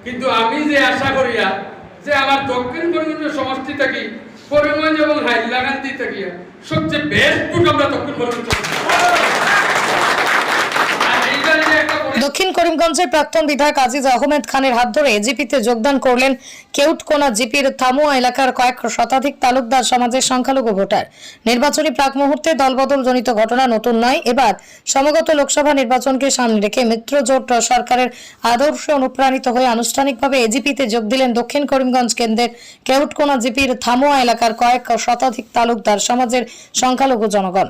কিন্তু আমি যে আশা করিয়া যে আমার দক্ষিণ করিমগঞ্জ সমষ্টি থেকে করিমগঞ্জ এবং হাইলাকান্দি থেকে সবচেয়ে বেস্ট বুট আমরা দক্ষিণ করিমগঞ্জ। দক্ষিণ করিমগঞ্জের প্রাক্তন বিধায়ক আজিজ আহমেদ খানের হাত ধরে এজিপিতে যোগদান করলেন কেউটকোনা জিপির থামুয়া এলাকার কয়েক শতাধিক তালুকদার সমাজের সংখ্যালঘু ভোটার। নির্বাচনী প্রাক মুহূর্তে দলবদল জনিত ঘটনা নতুন নয়। এবার সমগত লোকসভা নির্বাচনকে সামনে রেখে মিত্র জোট সরকারের আদর্শে অনুপ্রাণিত হয়ে আনুষ্ঠানিকভাবে এজিপিতে যোগ দিলেন দক্ষিণ করিমগঞ্জ কেন্দ্রের কেউটকোনা জিপির থামুয়া এলাকার কয়েক শতাধিক তালুকদার সমাজের সংখ্যালঘু জনগণ।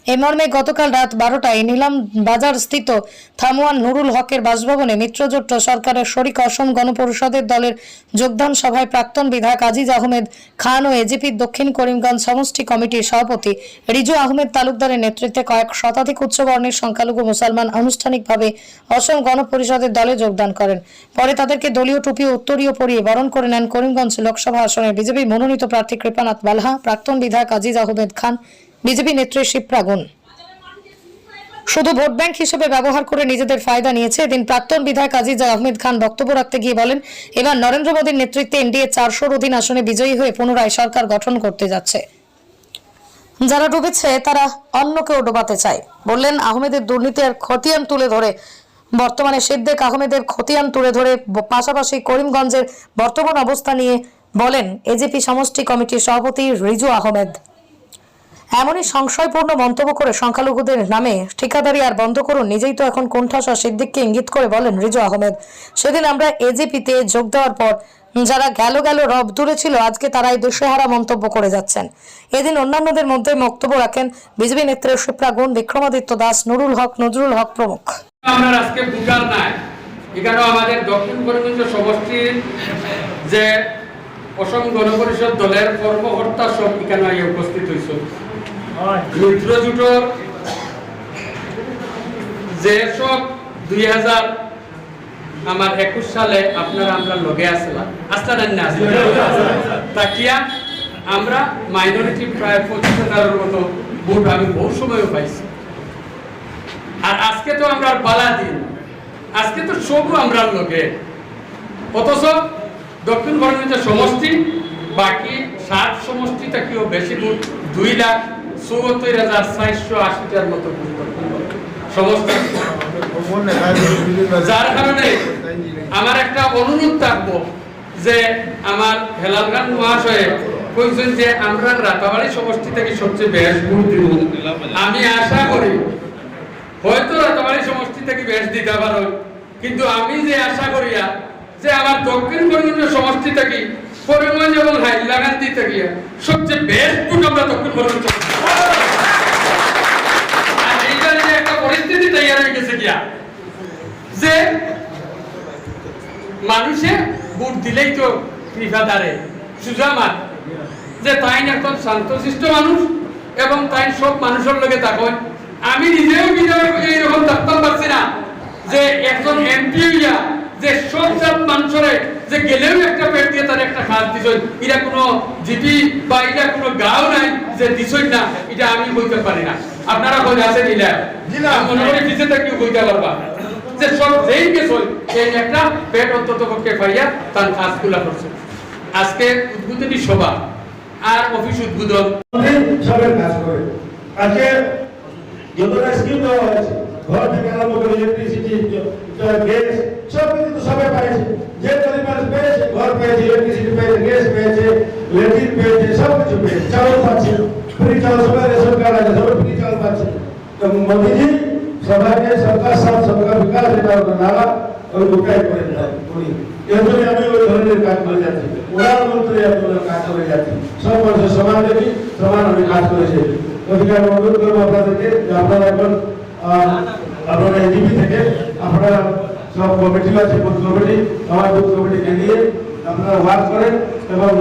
এই মর্মে গতকাল রাত 12টায় নিলাম বাজার স্থিত থামুয়ান নুরুল হকের বাসভবনে মিত্রজোট সরকারের শরিক অসম গণপরিষদের দলের যোগদান সভায় প্রাক্তন বিধায়ক আজিজ আহমেদ খান ও এজিপির দক্ষিণ করিমগঞ্জ সমষ্টি কমিটির সভাপতি রিজু আহমেদ তালুকদারের নেতৃত্বে কয়েক শতাধিক উচ্চবর্ণের সংখ্যালঘু মুসলমান আনুষ্ঠানিকভাবে অসম গণপরিষদের দলে যোগদান করেন। পরে তাদেরকে দলীয় টুপি ও উত্তরীয় পরিয়ে বরণ করে নেন করিমগঞ্জ লোকসভা আসনের বিজেপি মনোনীত প্রার্থী কৃপানাথ বালহা, প্রাক্তন বিধায়ক আজিজ আহমেদ খান, বিজেপি নেত্রী শিপ্রা গুণ। শুধু ভোট ব্যাংক হিসেবে ব্যবহার করে নিজেদের ফায়দা নিয়েছে। এদিন প্রাক্তন বিধায়ক আজিজ আহমেদ খান বক্তব্য রাখতে গিয়ে বলেন, এবার নরেন্দ্র মোদীর নেতৃত্বে এনডিএ 400-র অধীন আসনে বিজয়ী হয়ে পুনরায় সরকার গঠন করতে যাচ্ছে। যারা ডুবেছে তারা অন্যকেও ডোবাতে চায়। বললেন, আহমেদের দুর্নীতির খতিয়ান তুলে ধরে বর্তমানে সিদ্দিক আহমেদের খতিয়ান তুলে ধরে পাশাপাশি করিমগঞ্জের বর্তমান অবস্থা নিয়ে বলেন এজিপি সমষ্টি কমিটির সভাপতি রিজু আহমেদ। এমনই সংশয়পূর্ণ মন্তব্য করে সংখ্যালঘুদের নামে ঠিকাদারি আর বন্ধ করুন, নিজেই তো এখন কোণঠাসা সিদ্দিককে ইঙ্গিত করে বলেন রিজু আহমেদ। সেদিন আমরা এজিপিতে যোগ দেওয়ার পর যারা গেল রব তুলেছিল আজকে তারাই দোষেহারা মন্তব্য করে যাচ্ছেন। এদিন অন্যান্যদের মধ্যে বক্তব্য রাখেন বিজেপি নেত্রী শিপ্রা গুণ, বিক্রমাদিত্য দাস, নুরুল হক, নজরুল হক প্রমুখ। আমরা আজকে ভোটার নাই, এখানে আমাদের দক্ষিণ করিমগঞ্জ সমষ্টির যে অসম গণপরিষদ দলের কর্মকর্তা সব এখানে উপস্থিত হয়েছে। মিত্রজোটর যে সব 2021 সালে আপনারা আমরা লগে আসলাম তাকিয়া আমরা মাইনরিটি প্রায় 25,000-এর মতো ভোট আমি বহু সময়ও পাইছি। আর আজকে তো আমরা বালা দিন, আজকে তো সবও আমরা লগে, অথচ দক্ষিণ করিমগঞ্জ সমষ্টি বাকি 7 সমষ্টি থেকেও বেশি ভোট 2,74,480-টার মতো সমষ্টি। যার কারণে আমার একটা অনুরোধ থাকবো যে আমার হেলাল খান মহাশয় কইছেন যে আমরা রাতাবাড়ি সমষ্টি থেকে সবচেয়ে বেশ ভোট দিব। আমি আশা করি হয়তো রাতাবাড়ি সমষ্টি থেকে বেশ দিতে পারো, কিন্তু আমি যে আশা করিয়া যে আমার দক্ষিণ করিমগঞ্জ সমষ্টি থেকে করিমগঞ্জ এবং হাইলাকান্দি থেকে সবচেয়ে বেস্ট ভোট আমরা দক্ষিণ করিমগঞ্জ। আর এইখানে একটা পরিস্থিতি তৈরি হয়ে গেছে কিয়া যে মানুষে ভোট দিলেই তো কৃপাদারে সুজামাত যে তাই এখন শান্তশিষ্ট মানুষ এবং তাই সব মানুষের লগে থাকেন। আমি নিজেও এইরকম থাকতাম পারছি না যে একজন এমপি হইয়া যে সব জাত মানুষরে যে গেলেও একটা পেট দিয়ে তার একটা খাত দিছই, এটা কোনো জিপি বা এটা কোনো গাঁও নাই যে দিছই না, এটা আমি বলতে পারি না। আপনারা বলে আছে নিলে মনে করি পিছিয়ে থেকেও বলতে পারবা যে সব যেই গেছই সেই একটা পেট অন্তত পক্ষে পাইয়া তার কাজগুলা করছে। আজকে উদ্বোধনী সভা আর অফিস উদ্বোধন সবের কাজ করে আজকে যতটা স্কিম দেওয়া হয়েছে, ঘর থেকে আরম্ভ করে ইলেকট্রিসিটি, গ্যাস সব কিছু তো সবাই পাইছে। যে গরিব মানুষ পেয়েছে, ঘর পেয়েছে, ইলেকট্রিসিটি পেয়েছে, গ্যাস পেয়েছে, ল্যাট্রিন পেয়েছে, সব কিছু পেয়েছে, চাউল পাচ্ছে, ফ্রি চাউল, সবাই রেশন কার্ড আছে, সবাই ফ্রি চাউল পাচ্ছে। তো মোদীজি সবাইকে সরকার সাথ সরকার বিকাশ যেটা নালা ওই গোটাই করে উনি এর জন্য আমি ওই ধরনের কাজ করে যাচ্ছি। ওনার মন্ত্রী আপনার কাজ করে যাচ্ছি, সব মানুষের সমান দেখি সমান আমি কাজ করেছি। ওদিকে আমি অনুরোধ করবো আপনাদেরকে যে আপনারা এখন আপনারা এজিপি থেকে আপনারা সব কমিটি আছে, বুথ কমিটি, আমার বুথ কমিটিকে নিয়ে আপনারা ওয়ার্ক করেন এবং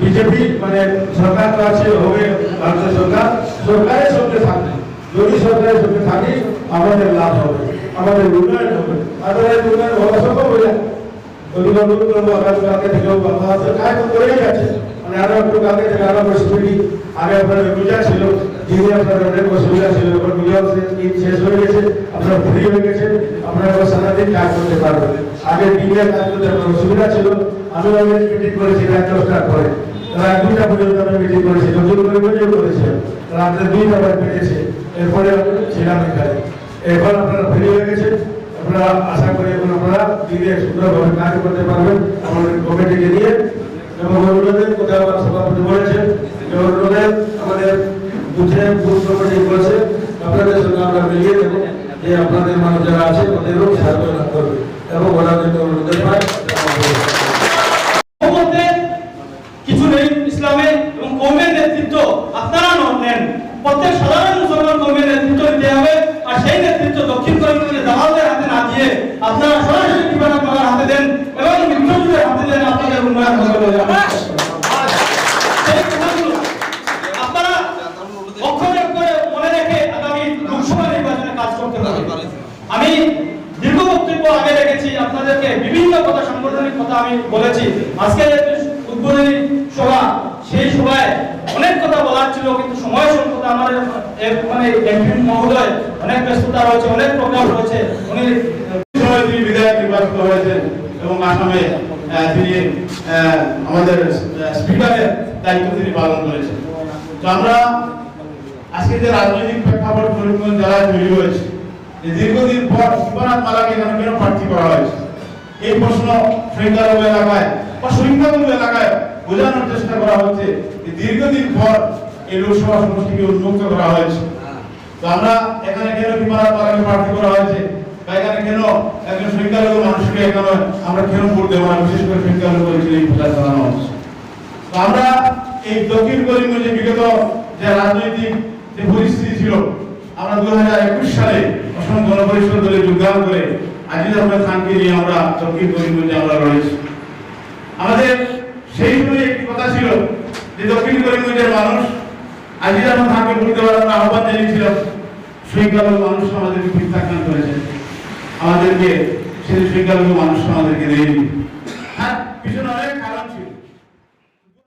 বিজেপি মানে সরকার তো আছে, হবে ভারতের সরকার, সরকারের সঙ্গে থাকবে। যদি সরকারের সঙ্গে থাকি আমাদের লাভ হবে, আমাদের উন্নয়ন হবে, আমাদের উন্নয়ন হওয়া সম্ভব হয়ে যায়। ওদিকে অনুরোধ করবো আগে থেকেও কাজ করেই যাচ্ছে, মানে আরো একটু আগে থেকে আরো স্পিডি আগে আপনার রোজা ছিল দিনে আপনাদের অনেক অসুবিধা ছিল, এখন মিলন ঈদ শেষ হয়ে গেছে, আপনারা ফ্রি হয়ে গেছেন, আপনারা এখন সারাদিন কাজ করতে পারবেন। আগে দিনে কাজ করতে আপনার অসুবিধা ছিল, আমি অনেক মিটিং করেছি রাত 10টার পরে, রাত 2টা পর্যন্ত আমি মিটিং করেছি, নতুন করে করেছিলাম, রাত্রে 2টা বাজে পেয়েছে, এরপরে আমি ছিলাম এখানে। এখন আপনারা ফ্রি হয়ে গেছেন, আপনারা আশা করি এখন আপনারা দিনে সুন্দরভাবে কাজ করতে পারবেন আমাদের কমিটিকে নিয়ে। এবং অনুরোধের কথা আমার সভাপতি বলেছেন যে অনুরোধের আমাদের বুথে বুথ কমিটি বলেছে আপনাদের সঙ্গে আমরা মিলিয়ে দেবো যে আপনাদের মানুষ যারা আছে ওদেরও সাহায্য লাভ করবে এবং ওরা যদি অনুরোধের পায় কিছু নেই ইসলামে এবং কৌমের নেতৃত্ব আপনারা নেন। প্রত্যেক সাধারণ মুসলমান কৌমের নেতৃত্ব দিতে হবে, আর সেই নেতৃত্ব দক্ষিণ করিমগঞ্জের জামাতের হাতে না দিয়ে আপনারা সরাসরি কৃপানাথ মালার হাতে দেন এবং মিত্রজোটের হাতে দেন, আপনাদের উন্নয়ন হবে। সেই কথাগুলো আপনারা অক্ষরে অক্ষরে মনে রেখে আগামী লোকসভা নির্বাচনে কাজ করতে হবে। আমি দীর্ঘ বক্তব্য আগে রেখেছি, আপনাদেরকে বিভিন্ন কথা সাংগঠনিক কথা আমি বলেছি। আজকে উদ্বোধনী সভা, সেই সভায় অনেক কথা বলার ছিল, কিন্তু সময় স্বল্পতা, আমার মানে এমপি মহোদয় অনেক ব্যস্ততা রয়েছে, অনেক প্রোগ্রাম রয়েছে, উনি তিনি বিধায়ক নির্বাচিত হয়েছেন এবং আসামে তিনি আমাদের স্পিকারের দায়িত্ব তিনি পালন করেছেন। তো আমরা আজকে যে রাজনৈতিক প্রেক্ষাপট করিমগঞ্জ জেলায় তৈরি হয়েছে, যে দীর্ঘদিন পর কৃপানাথ মালাকে এখানে কেন প্রার্থী করা হয়েছে, এই প্রশ্ন সংখ্যালঘু এলাকায় বা সংখ্যালঘু এলাকায় বোঝানোর চেষ্টা করা হচ্ছে যে দীর্ঘদিন পর এই লোকসভা সমষ্টিকে উন্মুক্ত করা হয়েছে। তো আমরা এখানে কেন কৃপানাথ মালাকে প্রার্থী করা হয়েছে, বা এখানে কেন একজন সংখ্যালঘু মানুষকে এখানে আমরা কেন ভোট দেবো না, বিশেষ করে সংখ্যালঘু অঞ্চলে এই প্রচার চালানো হচ্ছে। তো আমরা এই দক্ষিণ করিমগঞ্জে বিগত যে রাজনৈতিক যে পরিস্থিতি ছিল, আমরা 2021 সালে অসম গণপরিষদ দলে যোগদান করে আজিজ আহমেদ খানকে নিয়ে আমরা দক্ষিণ করিমগঞ্জে আমরা লড়েছি। আমাদের সেই সময় একটি কথা ছিল যে দক্ষিণ করিমগঞ্জের মানুষ আজিজ আহমেদ খানকে ভোট দেওয়ার আমরা আহ্বান জানিয়েছিলাম, সংখ্যালঘু মানুষ আমাদেরকে প্রত্যাখ্যান করেছে, আমাদেরকে সেই সংখ্যালঘু মানুষ আমাদেরকে দেয়নি। আর পিছনে অনেক কারণ ছিল।